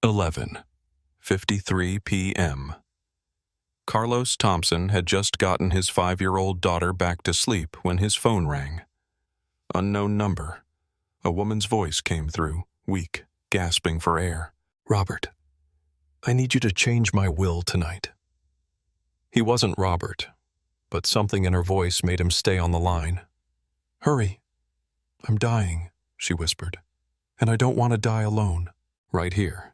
11:53 p.m. Carlos Thompson had just gotten his 5-year-old daughter back to sleep when his phone rang. Unknown number. A woman's voice came through, weak, gasping for air. "Robert, I need you to change my will tonight." He wasn't Robert, but something in her voice made him stay on the line. "Hurry. I'm dying," she whispered. "And I don't want to die alone." Right here.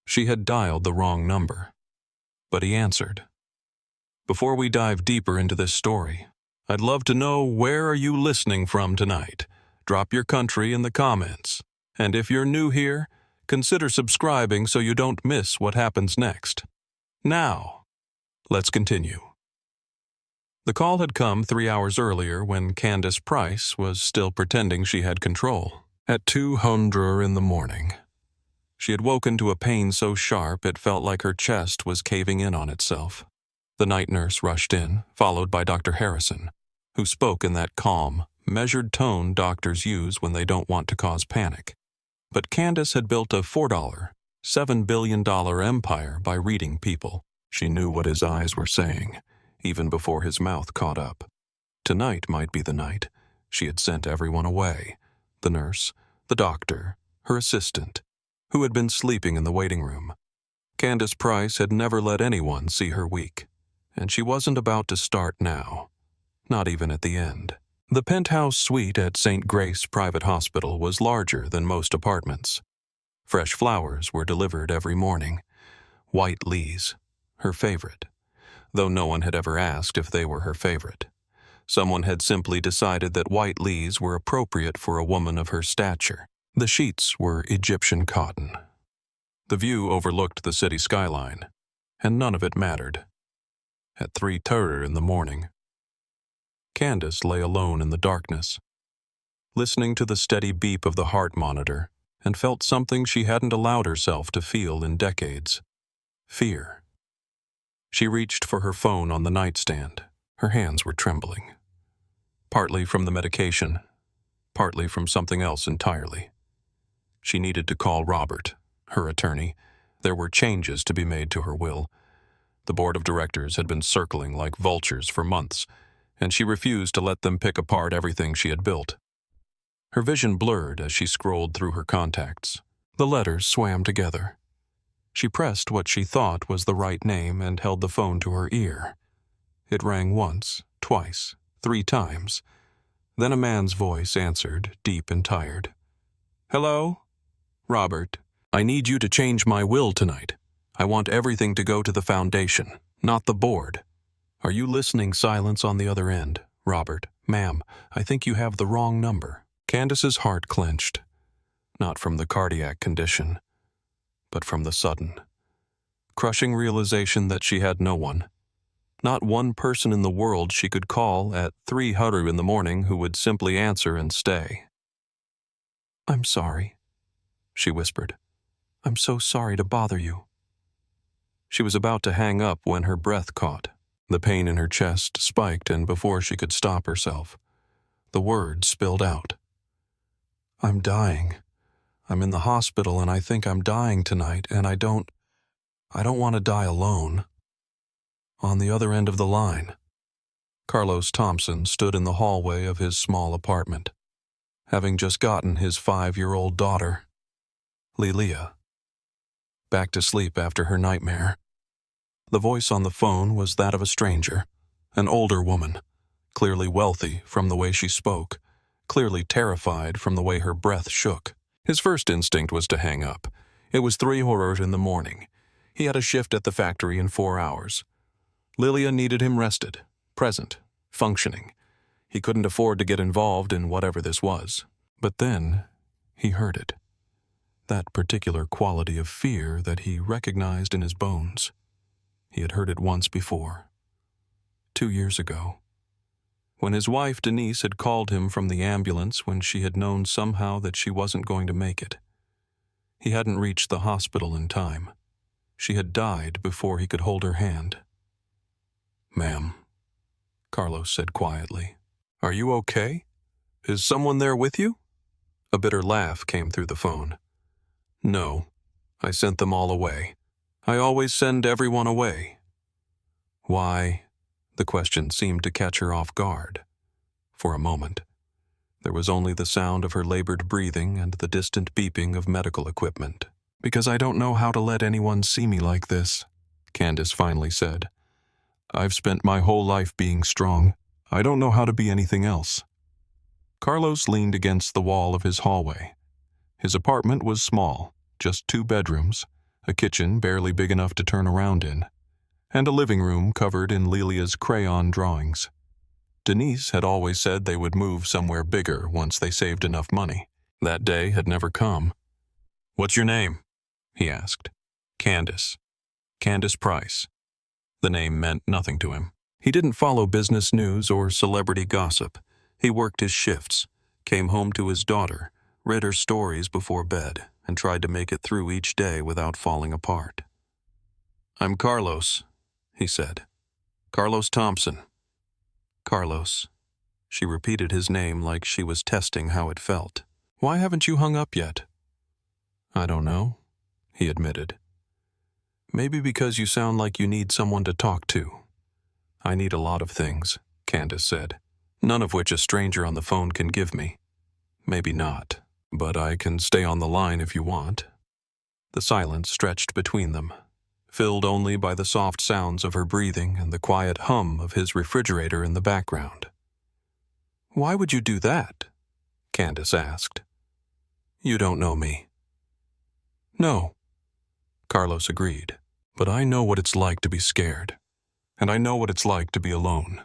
She had dialed the wrong number. But he answered. "Before we dive deeper into this story, I'd love to know, where are you listening from tonight? Drop your country in the comments. And if you're new here, consider subscribing so you don't miss what happens next. Now, let's continue." The call had come 3 hours earlier when Candace Price was still pretending she had control. At 2:00 in the morning. She had woken to a pain so sharp it felt like her chest was caving in on itself. The night nurse rushed in, followed by Dr. Harrison, who spoke in that calm, measured tone doctors use when they don't want to cause panic. But Candace had built a $4, $7 billion empire by reading people. She knew what his eyes were saying, even before his mouth caught up. Tonight might be the night. She had sent everyone away. The nurse, the doctor, her assistant, who had been sleeping in the waiting room. Candace Price had never let anyone see her weak, and she wasn't about to start now, not even at the end. The penthouse suite at St. Grace Private Hospital was larger than most apartments. Fresh flowers were delivered every morning. White lilies, her favorite, though no one had ever asked if they were her favorite. Someone had simply decided that white lilies were appropriate for a woman of her stature. The sheets were Egyptian cotton. The view overlooked the city skyline, and none of it mattered. At 3:30 in the morning, Candace lay alone in the darkness, listening to the steady beep of the heart monitor, and felt something she hadn't allowed herself to feel in decades: fear. She reached for her phone on the nightstand. Her hands were trembling, partly from the medication, partly from something else entirely. She needed to call Robert, her attorney. There were changes to be made to her will. The board of directors had been circling like vultures for months, and she refused to let them pick apart everything she had built. Her vision blurred as she scrolled through her contacts. The letters swam together. She pressed what she thought was the right name and held the phone to her ear. It rang once, twice, 3 times. Then a man's voice answered, deep and tired. "Hello? Robert, I need you to change my will tonight. I want everything to go to the foundation, not the board." "Are you listening?" Silence on the other end. "Robert, ma'am, I think you have the wrong number." Candace's heart clenched, not from the cardiac condition, but from the sudden, crushing realization that she had no one. Not one person in the world she could call at 3:00 in the morning who would simply answer and stay. "I'm sorry," she whispered. "I'm so sorry to bother you." She was about to hang up when her breath caught. The pain in her chest spiked, and before she could stop herself, the words spilled out. "I'm dying. I'm in the hospital and I think I'm dying tonight, and I don't want to die alone." On the other end of the line, Carlos Thompson stood in the hallway of his small apartment, having just gotten his 5-year-old daughter, Lilia, back to sleep after her nightmare. The voice on the phone was that of a stranger, an older woman, clearly wealthy from the way she spoke, clearly terrified from the way her breath shook. His first instinct was to hang up. It was 3:00 in the morning. He had a shift at the factory in 4 hours. Lilia needed him rested, present, functioning. He couldn't afford to get involved in whatever this was. But then he heard it. That particular quality of fear that he recognized in his bones. He had heard it once before. 2 years ago. When his wife Denise had called him from the ambulance when she had known somehow that she wasn't going to make it. He hadn't reached the hospital in time. She had died before he could hold her hand. "Ma'am," Carlos said quietly, "are you okay? Is someone there with you?" A bitter laugh came through the phone. "No, I sent them all away. I always send everyone away." "Why?" The question seemed to catch her off guard. For a moment, there was only the sound of her labored breathing and the distant beeping of medical equipment. "Because I don't know how to let anyone see me like this," Candace finally said. "I've spent my whole life being strong. I don't know how to be anything else." Carlos leaned against the wall of his hallway. His apartment was small, just 2 bedrooms, a kitchen barely big enough to turn around in, and a living room covered in Lilia's crayon drawings. Denise had always said they would move somewhere bigger once they saved enough money. That day had never come. "What's your name?" he asked. "Candace. Candace Price." The name meant nothing to him. He didn't follow business news or celebrity gossip. He worked his shifts, came home to his daughter, read her stories before bed, and tried to make it through each day without falling apart. "I'm Carlos," he said. "Carlos Thompson." "Carlos." She repeated his name like she was testing how it felt. "Why haven't you hung up yet?" "I don't know," he admitted. "Maybe because you sound like you need someone to talk to." "I need a lot of things," Candace said, "none of which a stranger on the phone can give me." "Maybe not, but I can stay on the line if you want." The silence stretched between them, filled only by the soft sounds of her breathing and the quiet hum of his refrigerator in the background. "Why would you do that?" Candace asked. "You don't know me." "No," Carlos agreed, "but I know what it's like to be scared, and I know what it's like to be alone."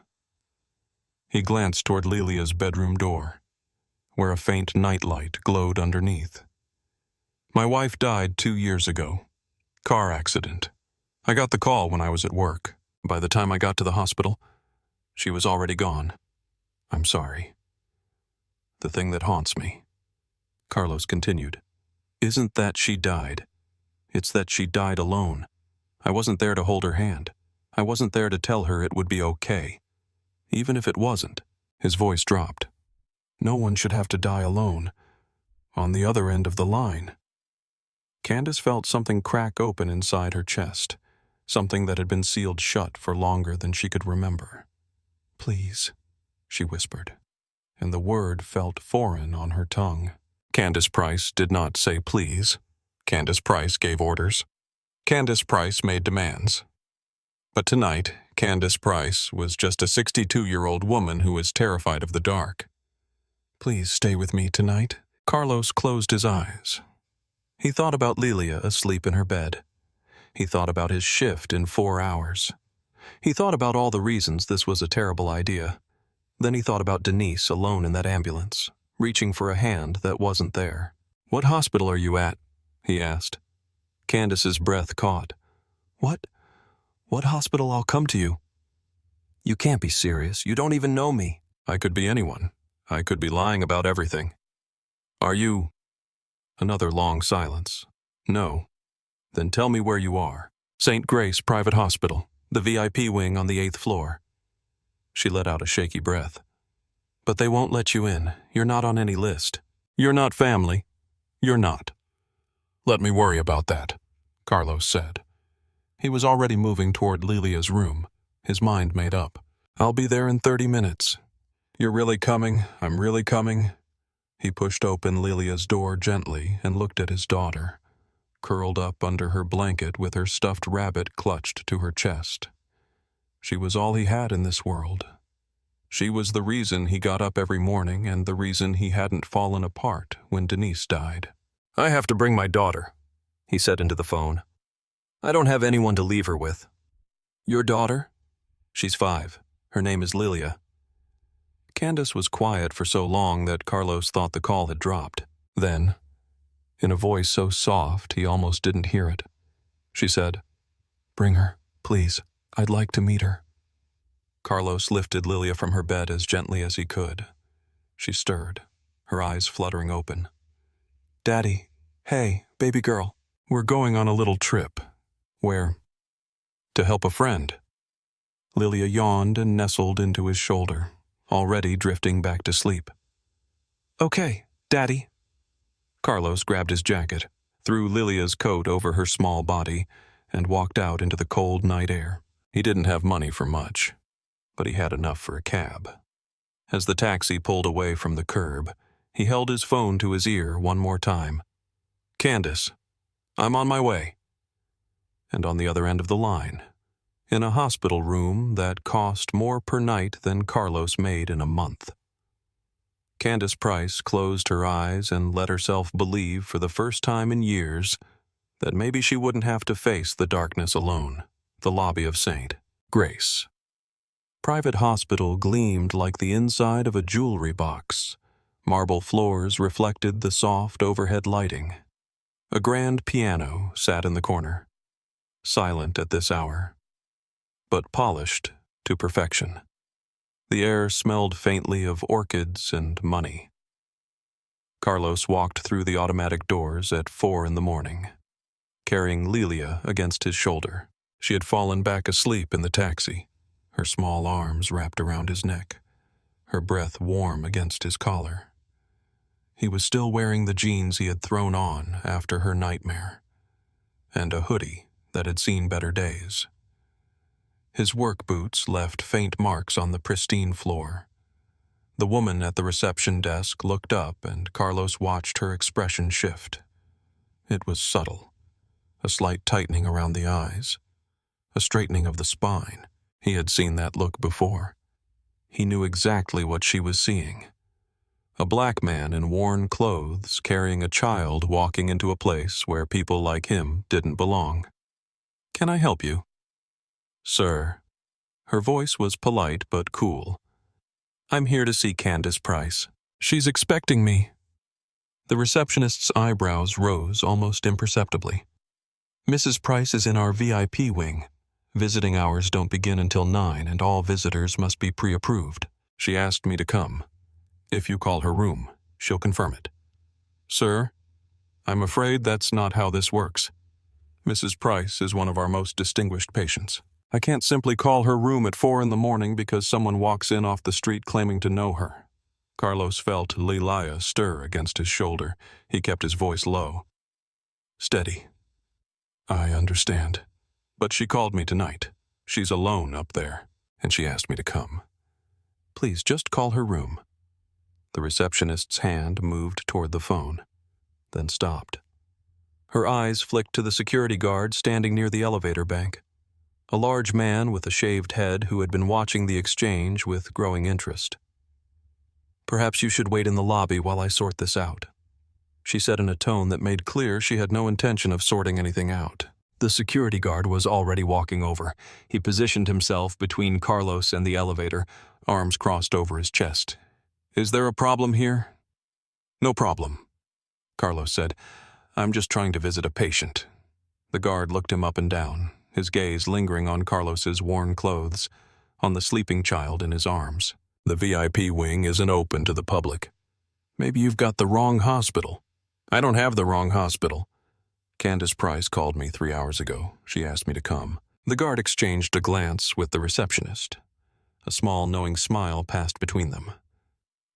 He glanced toward Lilia's bedroom door, where a faint nightlight glowed underneath. "My wife died 2 years ago. Car accident. I got the call when I was at work. By the time I got to the hospital, she was already gone. I'm sorry. The thing that haunts me," Carlos continued, "isn't that she died. It's that she died alone. I wasn't there to hold her hand. I wasn't there to tell her it would be okay. Even if it wasn't." His voice dropped. "No one should have to die alone. On the other end of the line." Candace felt something crack open inside her chest, something that had been sealed shut for longer than she could remember. "Please," she whispered, and the word felt foreign on her tongue. Candace Price did not say please. Candace Price gave orders. Candace Price made demands. But tonight, Candace Price was just a 62-year-old woman who was terrified of the dark. "Please stay with me tonight." Carlos closed his eyes. He thought about Lilia asleep in her bed. He thought about his shift in 4 hours. He thought about all the reasons this was a terrible idea. Then he thought about Denise alone in that ambulance, reaching for a hand that wasn't there. "What hospital are you at?" he asked. Candace's breath caught. What hospital? I'll come to you." "You can't be serious. You don't even know me." "I could be anyone. I could be lying about everything." "Are you—" Another long silence. "No." "Then tell me where you are." "St. Grace Private Hospital, the VIP wing on the 8th floor." She let out a shaky breath. "But they won't let you in. You're not on any list. You're not family. You're not." "Let me worry about that," Carlos said. He was already moving toward Lilia's room, his mind made up. "I'll be there in 30 minutes. You're really coming? I'm really coming?" He pushed open Lilia's door gently and looked at his daughter, curled up under her blanket with her stuffed rabbit clutched to her chest. She was all he had in this world. She was the reason he got up every morning and the reason he hadn't fallen apart when Denise died. "I have to bring my daughter," he said into the phone. "I don't have anyone to leave her with." "Your daughter?" "She's 5. Her name is Lilia." Candace was quiet for so long that Carlos thought the call had dropped. Then, in a voice so soft he almost didn't hear it, she said, "Bring her, please. I'd like to meet her." Carlos lifted Lilia from her bed as gently as he could. She stirred, her eyes fluttering open. "Daddy, hey, baby girl, we're going on a little trip." "Where?" "To help a friend." Lilia yawned and nestled into his shoulder, already drifting back to sleep. "Okay, Daddy." Carlos grabbed his jacket. threw Lilia's coat over her small body, and walked out into the cold night air. He didn't have money for much, but he had enough for a cab. As the taxi pulled away from the curb, he held his phone to his ear one more time. "Candace, I'm on my way." And on the other end of the line, in a hospital room that cost more per night than Carlos made in a month, Candace Price closed her eyes and let herself believe for the first time in years that maybe she wouldn't have to face the darkness alone. The lobby of St. Grace Private Hospital gleamed like the inside of a jewelry box. Marble floors reflected the soft overhead lighting. A grand piano sat in the corner, silent at this hour, but polished to perfection. The air smelled faintly of orchids and money. Carlos walked through the automatic doors at 4 a.m, carrying Lilia against his shoulder. She had fallen back asleep in the taxi, her small arms wrapped around his neck, her breath warm against his collar. He was still wearing the jeans he had thrown on after her nightmare, and a hoodie that had seen better days. His work boots left faint marks on the pristine floor. The woman at the reception desk looked up, and Carlos watched her expression shift. It was subtle, a slight tightening around the eyes, a straightening of the spine. He had seen that look before. He knew exactly what she was seeing. A black man in worn clothes carrying a child walking into a place where people like him didn't belong. "Can I help you?" "Sir." Her voice was polite but cool. "I'm here to see Candace Price. She's expecting me." The receptionist's eyebrows rose almost imperceptibly. "Mrs. Price is in our VIP wing. Visiting hours don't begin until 9, and all visitors must be pre-approved. She asked me to come. If you call her room, she'll confirm it." "Sir, I'm afraid that's not how this works. Mrs. Price is one of our most distinguished patients. I can't simply call her room at 4 a.m. because someone walks in off the street claiming to know her." Carlos felt Lilia stir against his shoulder. He kept his voice low. "Steady. I understand. But she called me tonight. She's alone up there, and she asked me to come. Please just call her room." The receptionist's hand moved toward the phone, then stopped. Her eyes flicked to the security guard standing near the elevator bank, a large man with a shaved head who had been watching the exchange with growing interest. "Perhaps you should wait in the lobby while I sort this out," she said in a tone that made clear she had no intention of sorting anything out. The security guard was already walking over. He positioned himself between Carlos and the elevator, arms crossed over his chest. "Is there a problem here?" "No problem," Carlos said. "I'm just trying to visit a patient." The guard looked him up and down, his gaze lingering on Carlos's worn clothes, on the sleeping child in his arms. "The VIP wing isn't open to the public. Maybe you've got the wrong hospital." "I don't have the wrong hospital. Candace Price called me 3 hours ago. She asked me to come." The guard exchanged a glance with the receptionist. A small, knowing smile passed between them.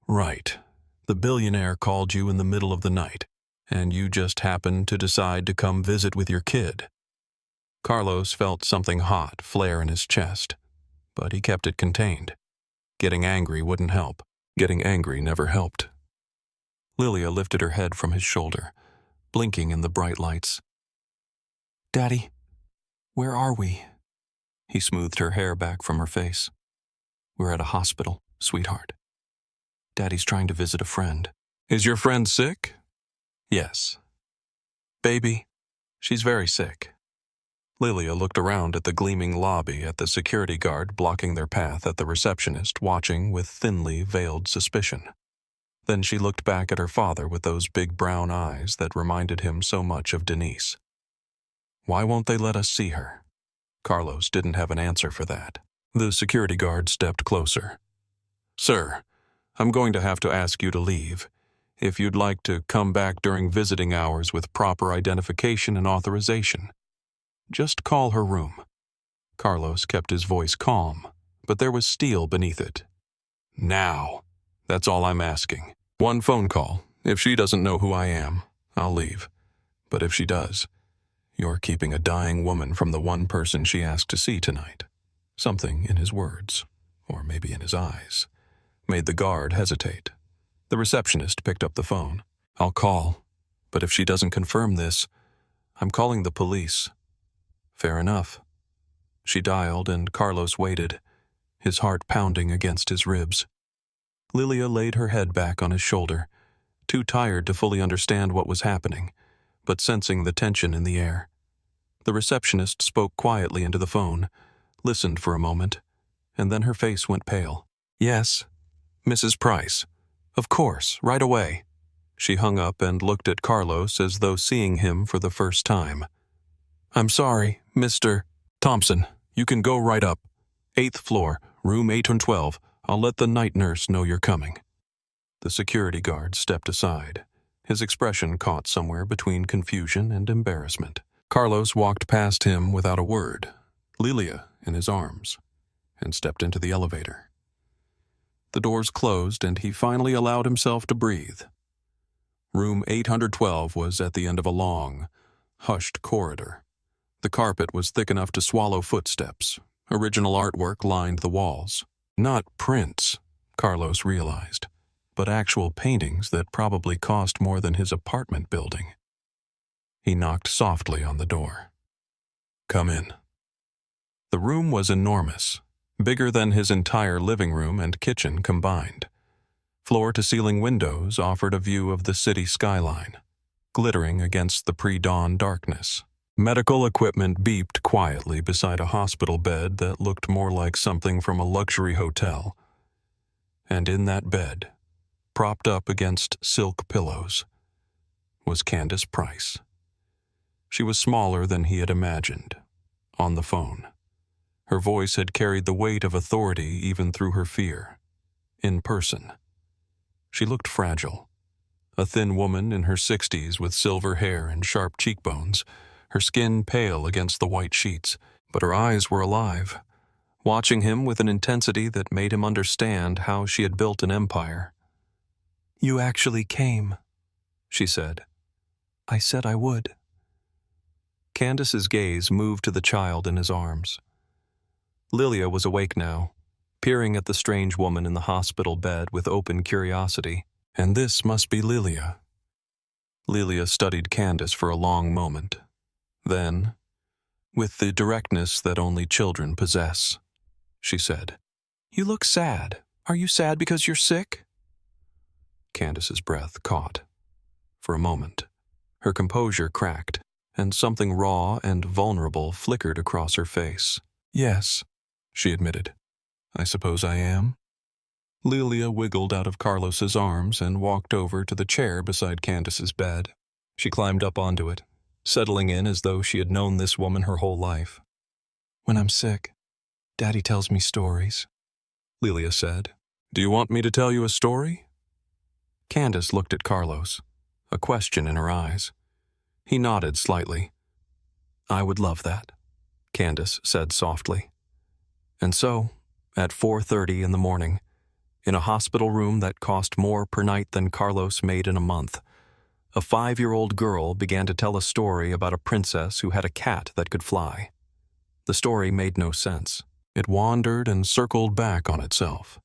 "Right. The billionaire called you in the middle of the night, and you just happened to decide to come visit with your kid." Carlos felt something hot flare in his chest, but he kept it contained. Getting angry wouldn't help. Getting angry never helped. Lilia lifted her head from his shoulder, blinking in the bright lights. "Daddy, where are we?" He smoothed her hair back from her face. "We're at a hospital, sweetheart. Daddy's trying to visit a friend." "Is your friend sick?" "Yes." "Baby, she's very sick." Lilia looked around at the gleaming lobby, at the security guard blocking their path, at the receptionist watching with thinly veiled suspicion. Then she looked back at her father with those big brown eyes that reminded him so much of Denise. "Why won't they let us see her?" Carlos didn't have an answer for that. The security guard stepped closer. "Sir, I'm going to have to ask you to leave. If you'd like to come back during visiting hours with proper identification and authorization, just call her room." Carlos kept his voice calm, but there was steel beneath it. "Now. That's all I'm asking. One phone call. If she doesn't know who I am, I'll leave. But if she does, you're keeping a dying woman from the one person she asked to see tonight. Something in his words, or maybe in his eyes, made the guard hesitate. The receptionist picked up the phone. I'll call, but if she doesn't confirm this, I'm calling the police. Fair enough. She dialed and Carlos waited, his heart pounding against his ribs. Lilia laid her head back on his shoulder, too tired to fully understand what was happening, but sensing the tension in the air. The receptionist spoke quietly into the phone, listened for a moment, and then her face went pale. Yes, Mrs. Price. Of course, right away. She hung up and looked at Carlos as though seeing him for the first time. I'm sorry, Mr. Thompson. You can go right up. 8th floor, room 812. I'll let the night nurse know you're coming. The security guard stepped aside, his expression caught somewhere between confusion and embarrassment. Carlos walked past him without a word, Lilia in his arms, and stepped into the elevator. The doors closed and he finally allowed himself to breathe. Room 812 was at the end of a long, hushed corridor. The carpet was thick enough to swallow footsteps. Original artwork lined the walls. Not prints, Carlos realized, but actual paintings that probably cost more than his apartment building. He knocked softly on the door. Come in. The room was enormous, bigger than his entire living room and kitchen combined. Floor-to-ceiling windows offered a view of the city skyline, glittering against the pre-dawn darkness. Medical equipment beeped quietly beside a hospital bed that looked more like something from a luxury hotel. And in that bed, propped up against silk pillows, was Candace Price. She was smaller than he had imagined, on the phone. Her voice had carried the weight of authority even through her fear. In person. She looked fragile. A thin woman in her 60s with silver hair and sharp cheekbones, her skin pale against the white sheets, but her eyes were alive, watching him with an intensity that made him understand how she had built an empire. You actually came, she said. I said I would. Candace's gaze moved to the child in his arms. Lilia was awake now, peering at the strange woman in the hospital bed with open curiosity. And this must be Lilia. Lilia studied Candace for a long moment. Then, with the directness that only children possess, she said, You look sad. Are you sad because you're sick? Candace's breath caught. For a moment, her composure cracked, and something raw and vulnerable flickered across her face. Yes, she admitted. I suppose I am. Lilia wiggled out of Carlos's arms and walked over to the chair beside Candace's bed. She climbed up onto it, settling in as though she had known this woman her whole life. When I'm sick, Daddy tells me stories, Lilia said. Do you want me to tell you a story? Candace looked at Carlos, a question in her eyes. He nodded slightly. I would love that, Candace said softly. And so, at 4:30 in the morning, in a hospital room that cost more per night than Carlos made in a month, a 5-year-old girl began to tell a story about a princess who had a cat that could fly. The story made no sense. It wandered and circled back on itself,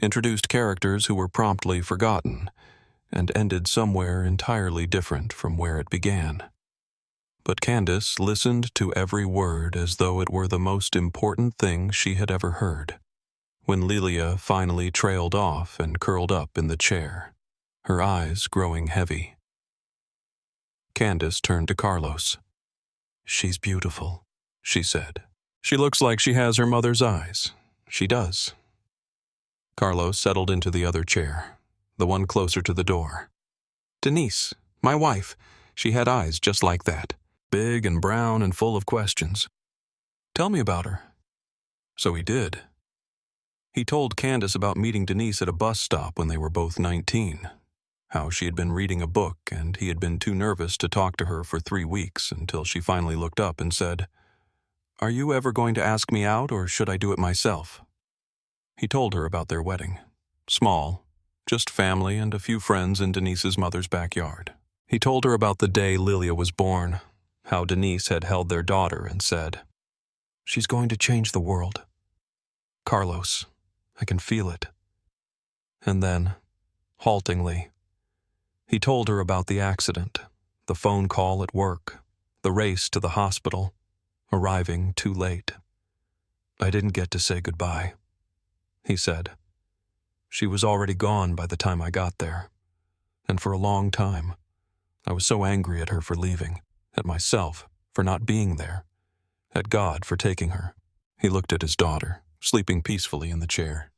introduced characters who were promptly forgotten, and ended somewhere entirely different from where it began. But Candace listened to every word as though it were the most important thing she had ever heard. When Lilia finally trailed off and curled up in the chair, her eyes growing heavy. Candace turned to Carlos. She's beautiful, she said. She looks like she has her mother's eyes. She does. Carlos settled into the other chair, the one closer to the door. Denise, my wife, she had eyes just like that, big and brown and full of questions. Tell me about her. So he did. He told Candace about meeting Denise at a bus stop when they were both 19, how she had been reading a book and he had been too nervous to talk to her for 3 weeks until she finally looked up and said, Are you ever going to ask me out or should I do it myself? He told her about their wedding. Small, just family and a few friends in Denise's mother's backyard. He told her about the day Lilia was born, how Denise had held their daughter and said, "She's going to change the world. Carlos, I can feel it." And then, haltingly, he told her about the accident, the phone call at work, the race to the hospital, arriving too late. "I didn't get to say goodbye," he said. "She was already gone by the time I got there. And for a long time, I was so angry at her for leaving, at myself for not being there, at God for taking her." He looked at his daughter, sleeping peacefully in the chair.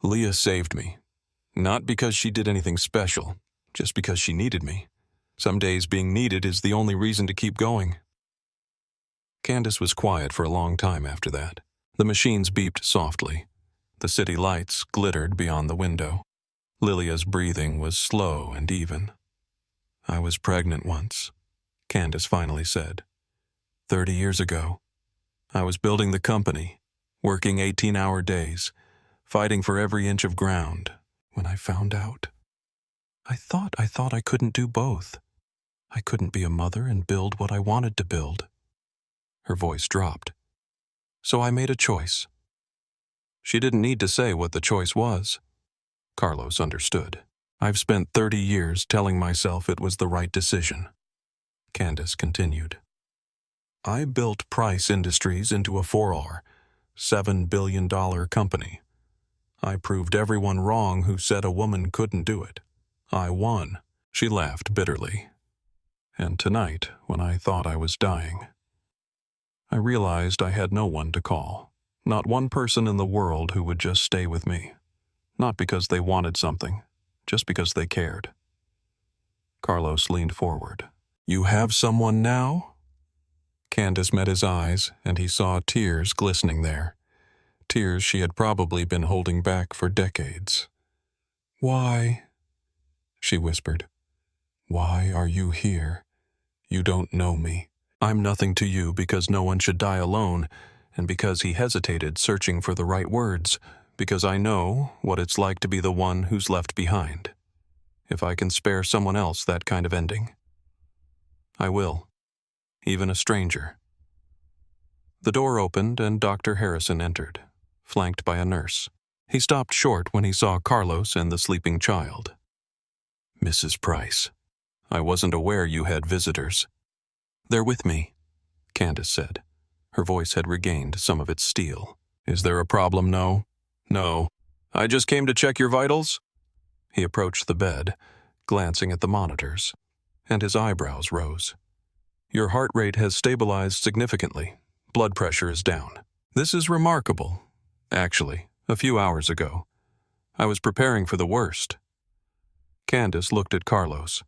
"Leah saved me. Not because she did anything special, just because she needed me. Some days being needed is the only reason to keep going." Candace was quiet for a long time after that. The machines beeped softly. The city lights glittered beyond the window. Lilia's breathing was slow and even. "I was pregnant once," Candace finally said. 30 years ago. I was building the company, working 18-hour days, fighting for every inch of ground, when I found out. I thought I couldn't do both. I couldn't be a mother and build what I wanted to build." Her voice dropped. "So I made a choice." She didn't need to say what the choice was. Carlos understood. "I've spent 30 years telling myself it was the right decision," Candace continued. "I built Price Industries into a 4R, $7 billion company. I proved everyone wrong who said a woman couldn't do it. I won." She laughed bitterly. "And tonight, when I thought I was dying, I realized I had no one to call. Not one person in the world who would just stay with me. Not because they wanted something, just because they cared." Carlos leaned forward. "You have someone now?" Candace met his eyes, and he saw tears glistening there. Tears she had probably been holding back for decades. "Why?" she whispered. "Why are you here? You don't know me. I'm nothing to you because no one should die alone, and because he hesitated, searching for the right words, because I know what it's like to be the one who's left behind. If I can spare someone else that kind of ending, I will, even a stranger." The door opened and Dr. Harrison entered, flanked by a nurse. He stopped short when he saw Carlos and the sleeping child. "Mrs. Price, I wasn't aware you had visitors." "They're with me," Candace said. Her voice had regained some of its steel. "Is there a problem, no?" "No. I just came to check your vitals." He approached the bed, glancing at the monitors, and his eyebrows rose. "Your heart rate has stabilized significantly. Blood pressure is down. This is remarkable. Actually, a few hours ago, I was preparing for the worst." Candace looked at Carlos.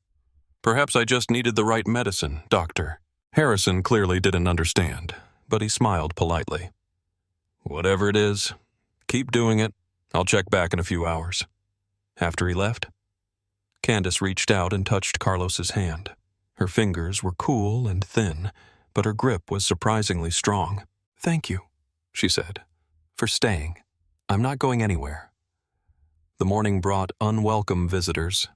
"Perhaps I just needed the right medicine, doctor." Harrison clearly didn't understand, but he smiled politely. "Whatever it is, keep doing it. I'll check back in a few hours." After he left, Candace reached out and touched Carlos's hand. Her fingers were cool and thin, but her grip was surprisingly strong. "Thank you," she said, "for staying. I'm not going anywhere." The morning brought unwelcome visitors.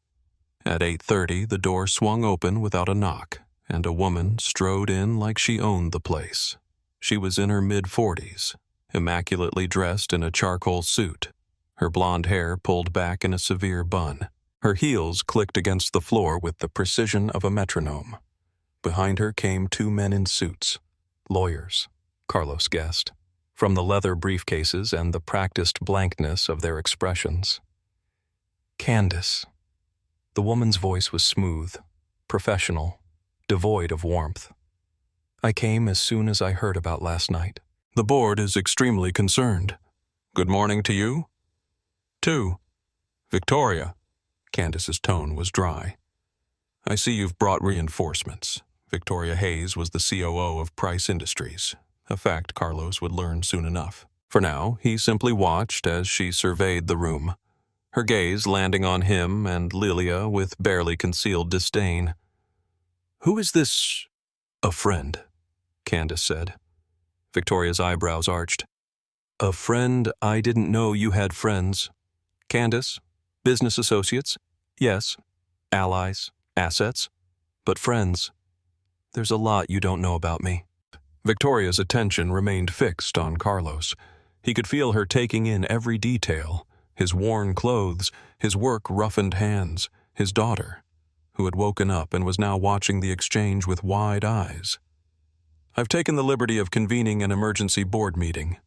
At 8:30, the door swung open without a knock, and a woman strode in like she owned the place. She was in her mid-40s, immaculately dressed in a charcoal suit, her blonde hair pulled back in a severe bun. Her heels clicked against the floor with the precision of a metronome. Behind her came two men in suits. Lawyers, Carlos guessed, from the leather briefcases and the practiced blankness of their expressions. "Candace." The woman's voice was smooth, professional, devoid of warmth. "I came as soon as I heard about last night." "The board is extremely concerned. Good morning to you." "To Victoria." Candace's tone was dry. "I see you've brought reinforcements." Victoria Hayes was the COO of Price Industries, a fact Carlos would learn soon enough. For now, he simply watched as she surveyed the room, her gaze landing on him and Lilia with barely concealed disdain. "Who is this?" "A friend," Candace said. Victoria's eyebrows arched. "A friend? I didn't know you had friends." "Candace? Business associates? Yes. Allies? Assets? But friends. There's a lot you don't know about me. Victoria's attention remained fixed on Carlos. He could feel her taking in every detail: his worn clothes, his work-roughened hands, his daughter, who had woken up and was now watching the exchange with wide eyes. "I've taken the liberty of convening an emergency board meeting,"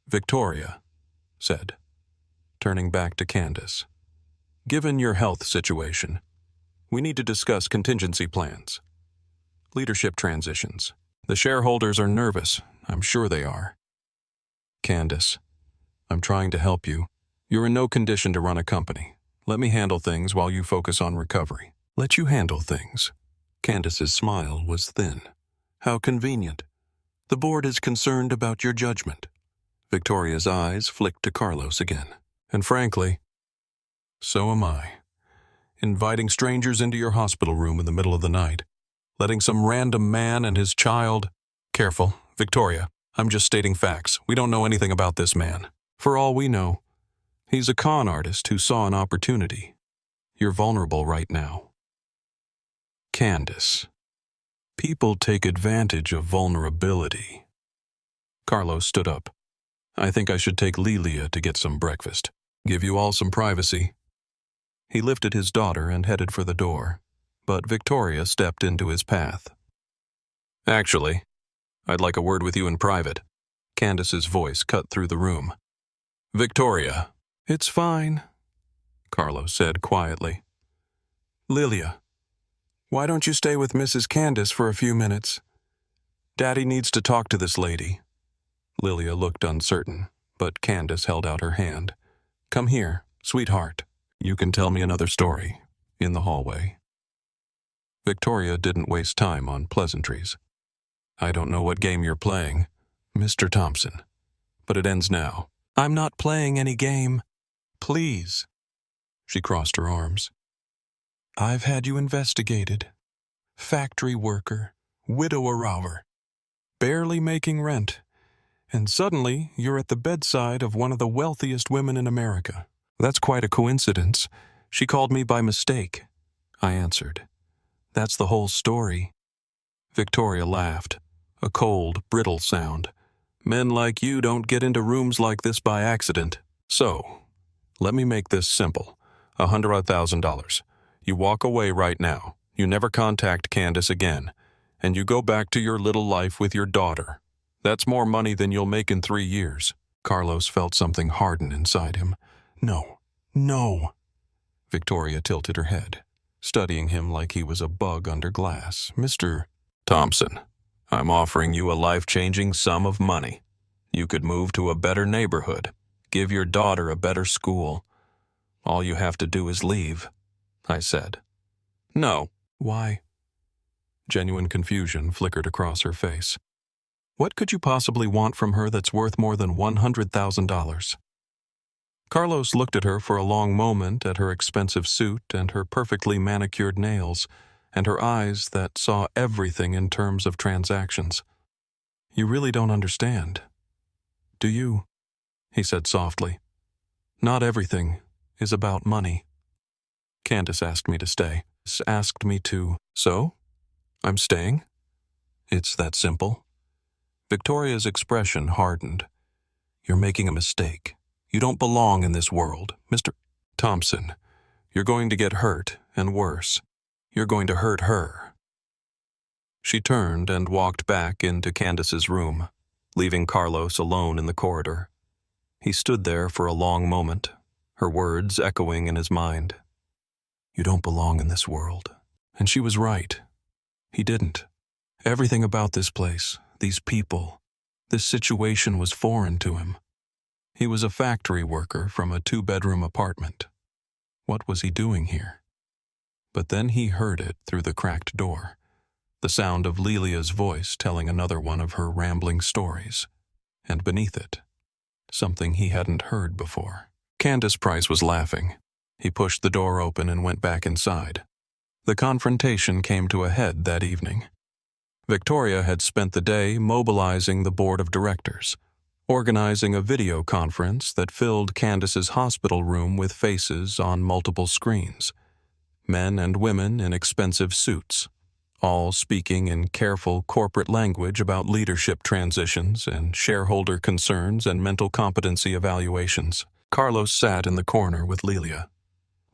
Victoria said, turning back to Candace. "Given your health situation, we need to discuss contingency plans, leadership transitions. The shareholders are nervous. I'm sure they are." "Candace, I'm trying to help you. You're in no condition to run a company. Let me handle things while you focus on recovery." "Let you handle things?" Candace's smile was thin. "How convenient. The board is concerned about your judgment." Victoria's eyes flicked to Carlos again. "And frankly, so am I. Inviting strangers into your hospital room in the middle of the night, letting some random man and his child—" "Careful, Victoria. I'm just stating facts. We don't know anything about this man. For all we know, he's a con artist who saw an opportunity. You're vulnerable right now." "Candace, people take advantage of vulnerability." Carlos stood up. "I think I should take Lilia to get some breakfast. Give you all some privacy." He lifted his daughter and headed for the door, but Victoria stepped into his path. "Actually, I'd like a word with you in private." Candace's voice cut through the room. "Victoria." "It's fine," Carlos said quietly. "Lilia, why don't you stay with Mrs. Candace for a few minutes? Daddy needs to talk to this lady." Lilia looked uncertain, but Candace held out her hand. "Come here, sweetheart. You can tell me another story in the hallway." Victoria didn't waste time on pleasantries. "I don't know what game you're playing, Mr. Thompson, but it ends now." "I'm not playing any game. Please." She crossed her arms. "I've had you investigated. Factory worker, widower, barely making rent, and suddenly you're at the bedside of one of the wealthiest women in America." "That's quite a coincidence. She called me by mistake," I answered. "That's the whole story." Victoria laughed, a cold, brittle sound. "Men like you don't get into rooms like this by accident. So, let me make this simple. $100,000. You walk away right now. You never contact Candace again. And you go back to your little life with your daughter. That's more money than you'll make in 3 years. Carlos felt something harden inside him. "No, no." Victoria tilted her head, studying him like he was a bug under glass. "Mr. Thompson, I'm offering you a life-changing sum of money. You could move to a better neighborhood, give your daughter a better school. All you have to do is leave," I said. "No." "Why?" Genuine confusion flickered across her face. "What could you possibly want from her that's worth more than $100,000? Carlos looked at her for a long moment, at her expensive suit and her perfectly manicured nails, and her eyes that saw everything in terms of transactions. "You really don't understand, do you?" he said softly. "Not everything is about money." "Candace asked me to stay. Asked me to—" "So? I'm staying? It's that simple?" Victoria's expression hardened. "You're making a mistake. You don't belong in this world, Mr. Thompson. You're going to get hurt, and worse. You're going to hurt her." She turned and walked back into Candace's room, leaving Carlos alone in the corridor. He stood there for a long moment, her words echoing in his mind. "You don't belong in this world." And she was right. He didn't. Everything about this place, these people, this situation was foreign to him. He was a factory worker from a 2-bedroom apartment. What was he doing here? But then he heard it through the cracked door, the sound of Lilia's voice telling another one of her rambling stories, and beneath it, something he hadn't heard before. Candace Price was laughing. He pushed the door open and went back inside. The confrontation came to a head that evening. Victoria had spent the day mobilizing the board of directors, organizing a video conference that filled Candace's hospital room with faces on multiple screens. men and women in expensive suits, all speaking in careful corporate language about leadership transitions and shareholder concerns and mental competency evaluations. Carlos sat in the corner with Lelia,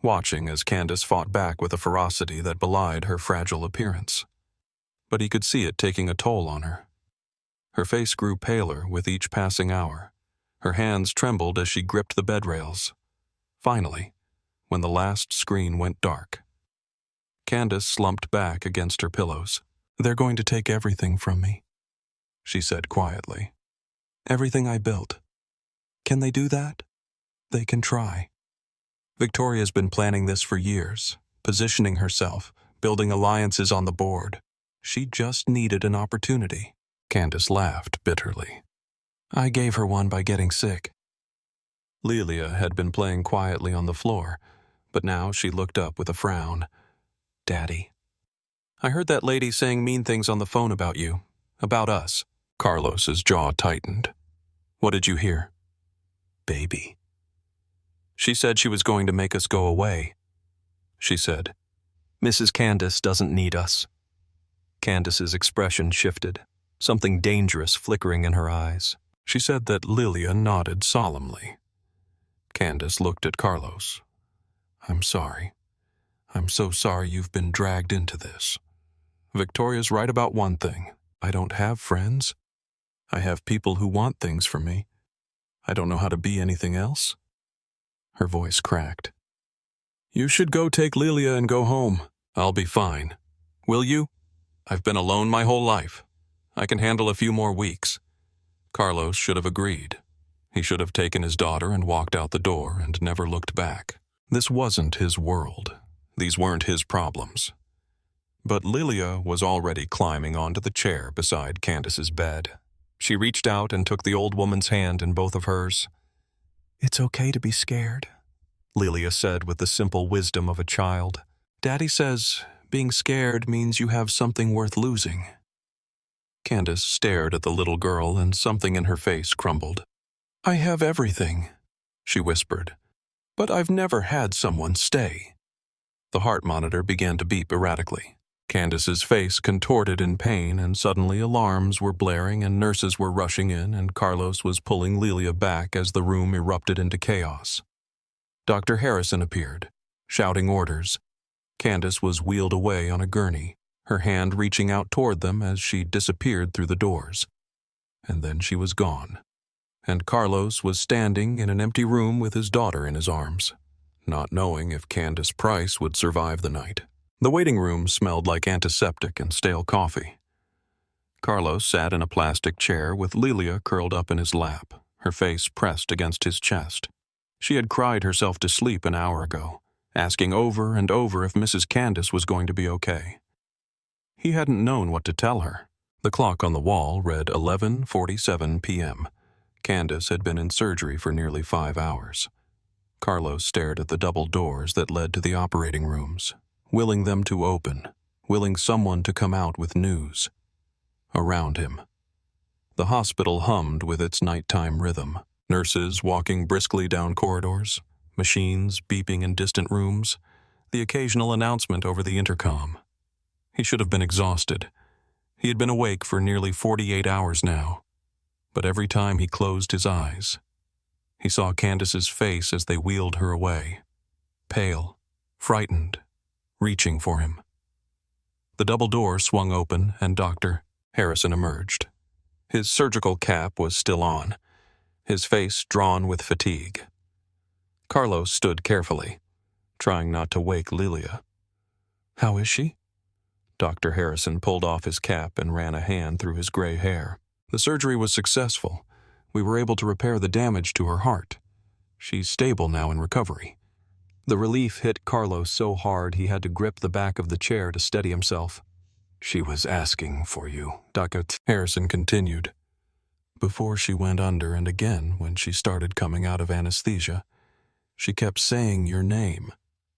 watching as Candace fought back with a ferocity that belied her fragile appearance. But he could see it taking a toll on her. Her face grew paler with each passing hour. Her hands trembled as she gripped the bed rails. Finally, when the last screen went dark, Candace slumped back against her pillows. "They're going to take everything from me," she said quietly. "Everything I built. Can they do that? They can try. Victoria's been planning this for years, positioning herself, building alliances on the board. She just needed an opportunity." Candace laughed bitterly. "I gave her one by getting sick." Lelia had been playing quietly on the floor, but now she looked up with a frown. "Daddy, I heard that lady saying mean things on the phone about you, about us." Carlos's jaw tightened. "What did you hear?" "Baby." "She said she was going to make us go away," she said. "Mrs. Candace doesn't need us." Candace's expression shifted, something dangerous flickering in her eyes. She said that Lilia nodded solemnly. Candace looked at Carlos. "I'm sorry. I'm so sorry you've been dragged into this. Victoria's right about one thing. I don't have friends. I have people who want things from me. I don't know how to be anything else." Her voice cracked. "You should go take Lilia and go home. I'll be fine. Will you? I've been alone my whole life. I can handle a few more weeks." Carlos should have agreed. He should have taken his daughter and walked out the door and never looked back. This wasn't his world. These weren't his problems. But Lilia was already climbing onto the chair beside Candace's bed. She reached out and took the old woman's hand in both of hers. "It's okay to be scared," Lilia said with the simple wisdom of a child. "Daddy says being scared means you have something worth losing." Candace stared at the little girl and something in her face crumbled. "I have everything," she whispered, "but I've never had someone stay." The heart monitor began to beep erratically. Candace's face contorted in pain, and suddenly alarms were blaring and nurses were rushing in, and Carlos was pulling Lilia back as the room erupted into chaos. Dr. Harrison appeared, shouting orders. Candace was wheeled away on a gurney, her hand reaching out toward them as she disappeared through the doors. And then she was gone, and Carlos was standing in an empty room with his daughter in his arms, not knowing if Candace Price would survive the night. The waiting room smelled like antiseptic and stale coffee. Carlos sat in a plastic chair with Lilia curled up in his lap, her face pressed against his chest. She had cried herself to sleep an hour ago, asking over and over if Mrs. Candace was going to be okay. He hadn't known what to tell her. The clock on the wall read 11:47 p.m. Candace had been in surgery for nearly 5 hours. Carlos stared at the double doors that led to the operating rooms, willing them to open, willing someone to come out with news. Around him, the hospital hummed with its nighttime rhythm. Nurses walking briskly down corridors, machines beeping in distant rooms, the occasional announcement over the intercom. He should have been exhausted. He had been awake for nearly 48 hours now. But every time he closed his eyes, he saw Candace's face as they wheeled her away, pale, frightened, reaching for him. The double door swung open and Dr. Harrison emerged. His surgical cap was still on, his face drawn with fatigue. Carlos stood carefully, trying not to wake Lilia. "How is she?" Dr. Harrison pulled off his cap and ran a hand through his gray hair. "The surgery was successful. We were able to repair the damage to her heart. She's stable now in recovery." The relief hit Carlos so hard he had to grip the back of the chair to steady himself. "She was asking for you," Dr. Harrison continued. "Before she went under and again when she started coming out of anesthesia, she kept saying your name."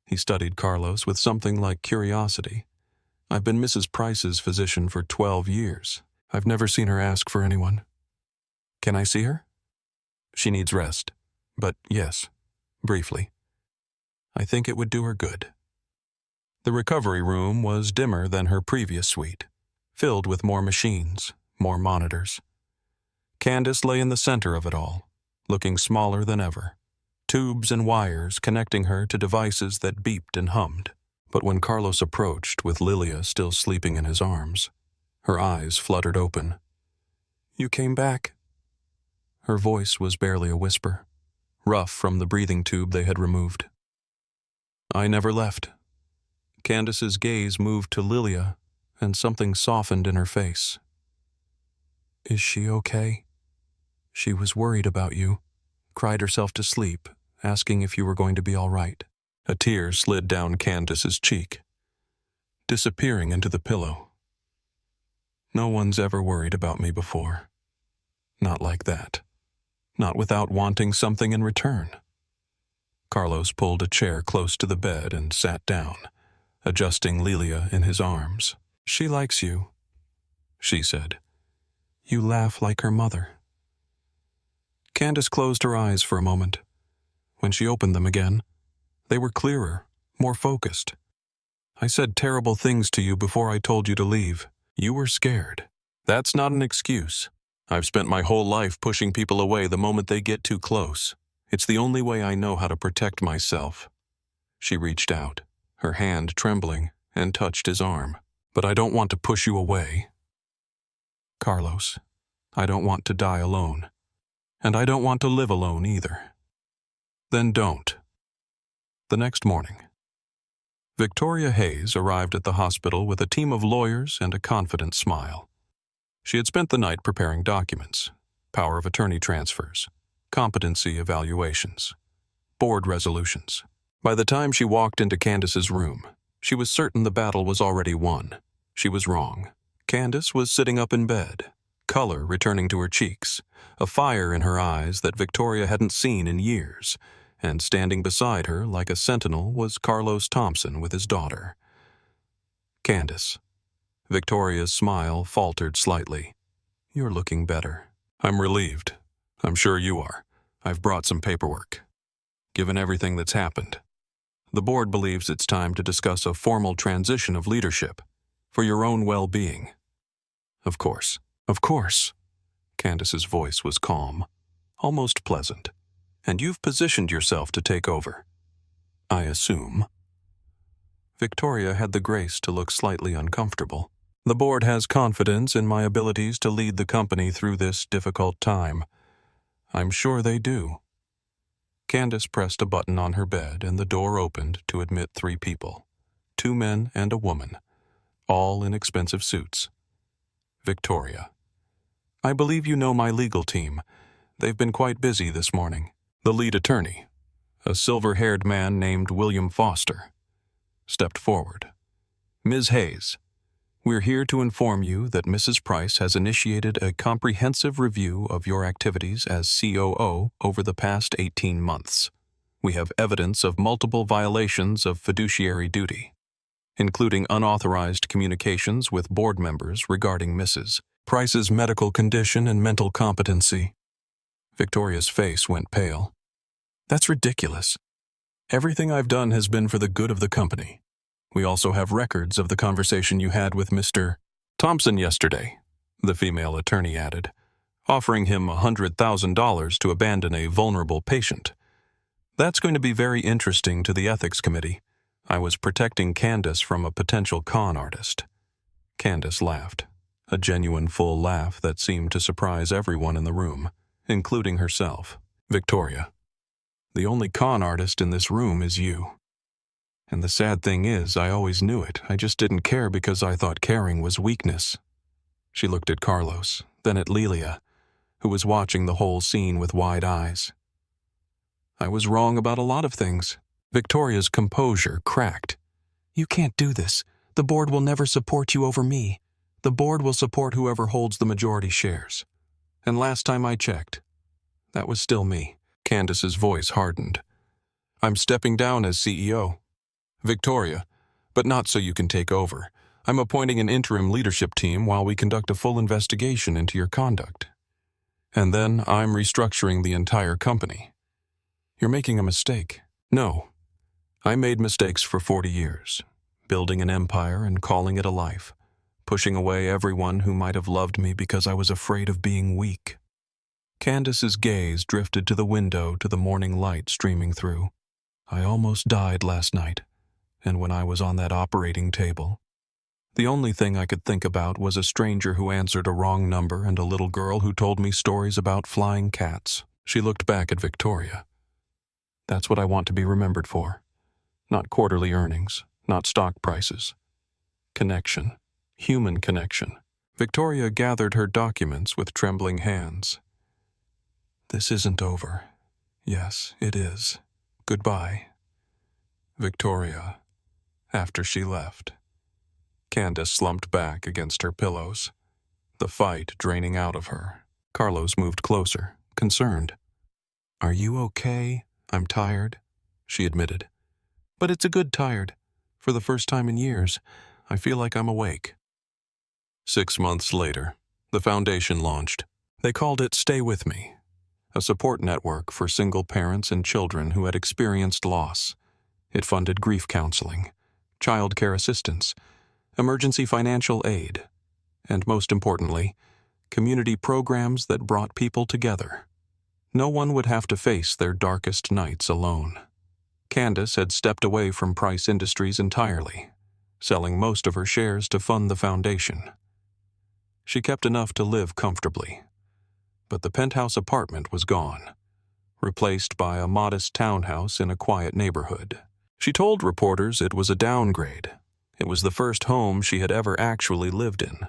He studied Carlos with something like curiosity. "I've been Mrs. Price's physician for 12 years. I've never seen her ask for anyone. Can I see her? She needs rest. But yes, briefly. I think it would do her good." The recovery room was dimmer than her previous suite, filled with more machines, more monitors. Candace lay in the center of it all, looking smaller than ever, tubes and wires connecting her to devices that beeped and hummed. But when Carlos approached with Lilia still sleeping in his arms, her eyes fluttered open. "You came back." Her voice was barely a whisper, rough from the breathing tube they had removed. "I never left." Candace's gaze moved to Lilia, and something softened in her face. "Is she okay? She was worried about you, cried herself to sleep, asking if you were going to be all right." A tear slid down Candace's cheek, disappearing into the pillow. "No one's ever worried about me before. Not like that. Not without wanting something in return." Carlos pulled a chair close to the bed and sat down, adjusting Lilia in his arms. "She likes you," she said. "You laugh like her mother." Candace closed her eyes for a moment. When she opened them again, they were clearer, more focused. "I said terrible things to you before I told you to leave. You were scared. That's not an excuse. I've spent my whole life pushing people away the moment they get too close. It's the only way I know how to protect myself." She reached out, her hand trembling, and touched his arm. "But I don't want to push you away. Carlos, I don't want to die alone. And I don't want to live alone either." "Then don't." The next morning, Victoria Hayes arrived at the hospital with a team of lawyers and a confident smile. She had spent the night preparing documents, power of attorney transfers, competency evaluations, board resolutions. By the time she walked into Candace's room, she was certain the battle was already won. She was wrong. Candace was sitting up in bed, color returning to her cheeks, a fire in her eyes that Victoria hadn't seen in years, and standing beside her like a sentinel was Carlos Thompson with his daughter. "Candace." Victoria's smile faltered slightly. "You're looking better." "I'm relieved. I'm sure you are. I've brought some paperwork. Given everything that's happened, the board believes it's time to discuss a formal transition of leadership for your own well-being." "Of course. Of course." Candace's voice was calm, almost pleasant. "And you've positioned yourself to take over, I assume." Victoria had the grace to look slightly uncomfortable. "The board has confidence in my abilities to lead the company through this difficult time. I'm sure they do." Candace pressed a button on her bed and the door opened to admit 3 people, 2 men and a woman, all in expensive suits. Victoria. "I believe you know my legal team. They've been quite busy this morning." The lead attorney, a silver-haired man named William Foster, stepped forward. "Ms. Hayes, we're here to inform you that Mrs. Price has initiated a comprehensive review of your activities as COO over the past 18 months. We have evidence of multiple violations of fiduciary duty, including unauthorized communications with board members regarding Mrs. Price's medical condition and mental competency." Victoria's face went pale. "That's ridiculous. Everything I've done has been for the good of the company. We also have records of the conversation you had with Mr. Thompson yesterday," the female attorney added, offering him $100,000 to abandon a vulnerable patient. "That's going to be very interesting to the ethics committee. I was protecting Candace from a potential con artist." Candace laughed, a genuine full laugh that seemed to surprise everyone in the room, including herself. "Victoria, the only con artist in this room is you. And the sad thing is, I always knew it. I just didn't care because I thought caring was weakness." She looked at Carlos, then at Lilia, who was watching the whole scene with wide eyes. "I was wrong about a lot of things." Victoria's composure cracked. "You can't do this. The board will never support you over me. The board will support whoever holds the majority shares. And last time I checked, that was still me." Candace's voice hardened. "I'm stepping down as CEO. Victoria, but not so you can take over. I'm appointing an interim leadership team while we conduct a full investigation into your conduct. And then I'm restructuring the entire company. You're making a mistake." "No. I made mistakes for 40 years. building an empire and calling it a life, pushing away everyone who might have loved me because I was afraid of being weak. Candace's gaze drifted to the window to the morning light streaming through. I almost died last night, and when I was on that operating table. The only thing I could think about was a stranger who answered a wrong number and a little girl who told me stories about flying cats. She looked back at Victoria. That's what I want to be remembered for. Not quarterly earnings, not stock prices. Connection. Human connection. Victoria gathered her documents with trembling hands. This isn't over. Yes, it is. Goodbye. Victoria. After she left. Candace slumped back against her pillows, the fight draining out of her. Carlos moved closer, concerned. Are you okay? I'm tired, she admitted. But it's a good tired. For the first time in years, I feel like I'm awake. 6 months later, the foundation launched. They called it Stay With Me, a support network for single parents and children who had experienced loss. It funded grief counseling, child care assistance, emergency financial aid, and most importantly, community programs that brought people together. No one would have to face their darkest nights alone. Candace had stepped away from Price Industries entirely, selling most of her shares to fund the foundation. She kept enough to live comfortably, but the penthouse apartment was gone, replaced by a modest townhouse in a quiet neighborhood. She told reporters it was a downgrade. It was the first home she had ever actually lived in.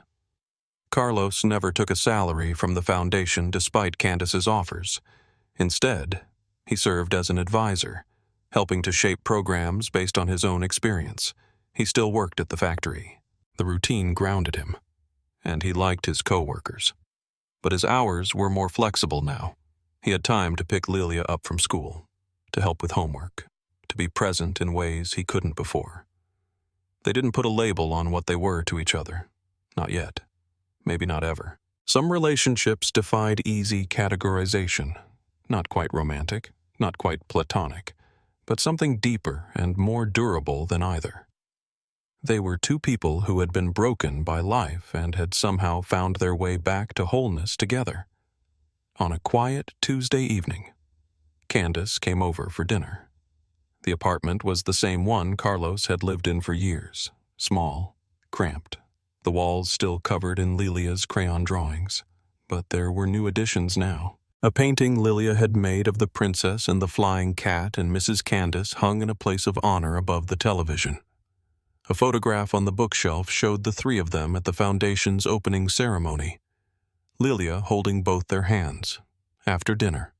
Carlos never took a salary from the foundation despite Candace's offers. Instead, he served as an advisor, helping to shape programs based on his own experience. He still worked at the factory. The routine grounded him, and he liked his co-workers. But his hours were more flexible now. He had time to pick Lilia up from school, to help with homework, to be present in ways he couldn't before. They didn't put a label on what they were to each other. Not yet. Maybe not ever. Some relationships defied easy categorization. Not quite romantic, not quite platonic, but something deeper and more durable than either. They were two people who had been broken by life and had somehow found their way back to wholeness together. On a quiet Tuesday evening, Candace came over for dinner. The apartment was the same one Carlos had lived in for years, small, cramped, the walls still covered in Lilia's crayon drawings. But there were new additions now. A painting Lilia had made of the princess and the flying cat and Mrs. Candace hung in a place of honor above the television. A photograph on the bookshelf showed the three of them at the foundation's opening ceremony, Lilia holding both their hands, after dinner.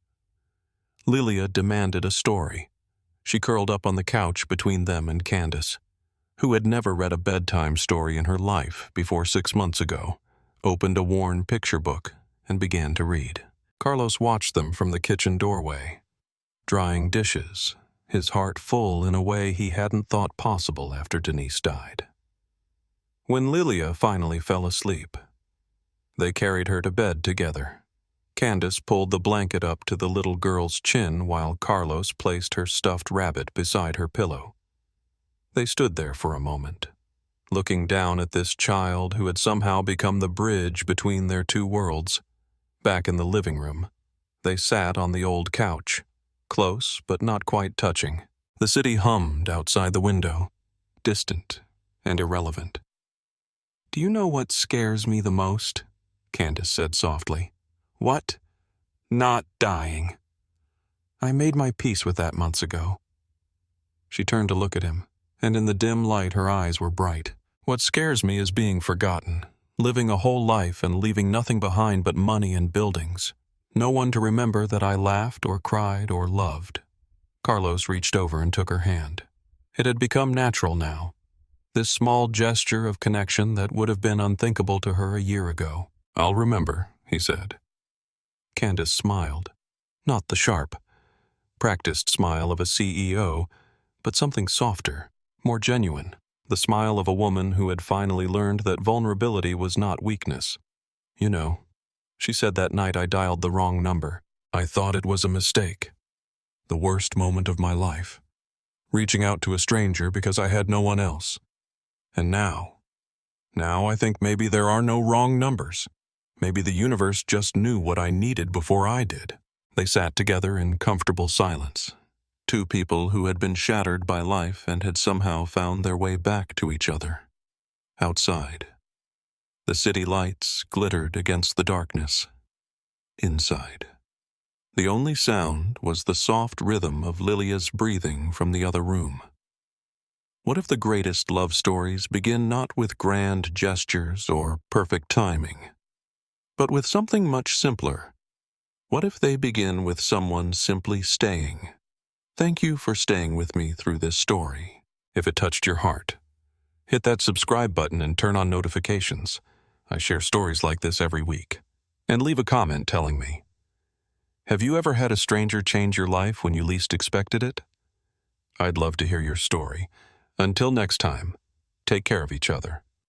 Lilia demanded a story. She curled up on the couch between them and Candace, who had never read a bedtime story in her life before 6 months ago, opened a worn picture book and began to read. Carlos watched them from the kitchen doorway, drying dishes, his heart full in a way he hadn't thought possible after Denise died. When Lilia finally fell asleep, they carried her to bed together. Candace pulled the blanket up to the little girl's chin while Carlos placed her stuffed rabbit beside her pillow. They stood there for a moment, looking down at this child who had somehow become the bridge between their two worlds. Back in the living room, they sat on the old couch, close but not quite touching. The city hummed outside the window, distant and irrelevant. "Do you know what scares me the most?" Candace said softly. "What? Not dying. I made my peace with that months ago." She turned to look at him, and in the dim light her eyes were bright. "What scares me is being forgotten, living a whole life and leaving nothing behind but money and buildings. No one to remember that I laughed or cried or loved." Carlos reached over and took her hand. It had become natural now, this small gesture of connection that would have been unthinkable to her a year ago. "I'll remember," he said. Candace smiled. Not the sharp, practiced smile of a CEO, but something softer, more genuine. The smile of a woman who had finally learned that vulnerability was not weakness. "You know," she said that night I dialed the wrong number. "I thought it was a mistake. The worst moment of my life. Reaching out to a stranger because I had no one else. And now I think maybe there are no wrong numbers. Maybe the universe just knew what I needed before I did. They sat together in comfortable silence. Two people who had been shattered by life and had somehow found their way back to each other. Outside, the city lights glittered against the darkness. Inside, the only sound was the soft rhythm of Lilia's breathing from the other room. What if the greatest love stories begin not with grand gestures or perfect timing, but with something much simpler? What if they begin with someone simply staying? Thank you for staying with me through this story. If it touched your heart, hit that subscribe button and turn on notifications. I share stories like this every week. And leave a comment telling me, have you ever had a stranger change your life when you least expected it? I'd love to hear your story. Until next time, take care of each other.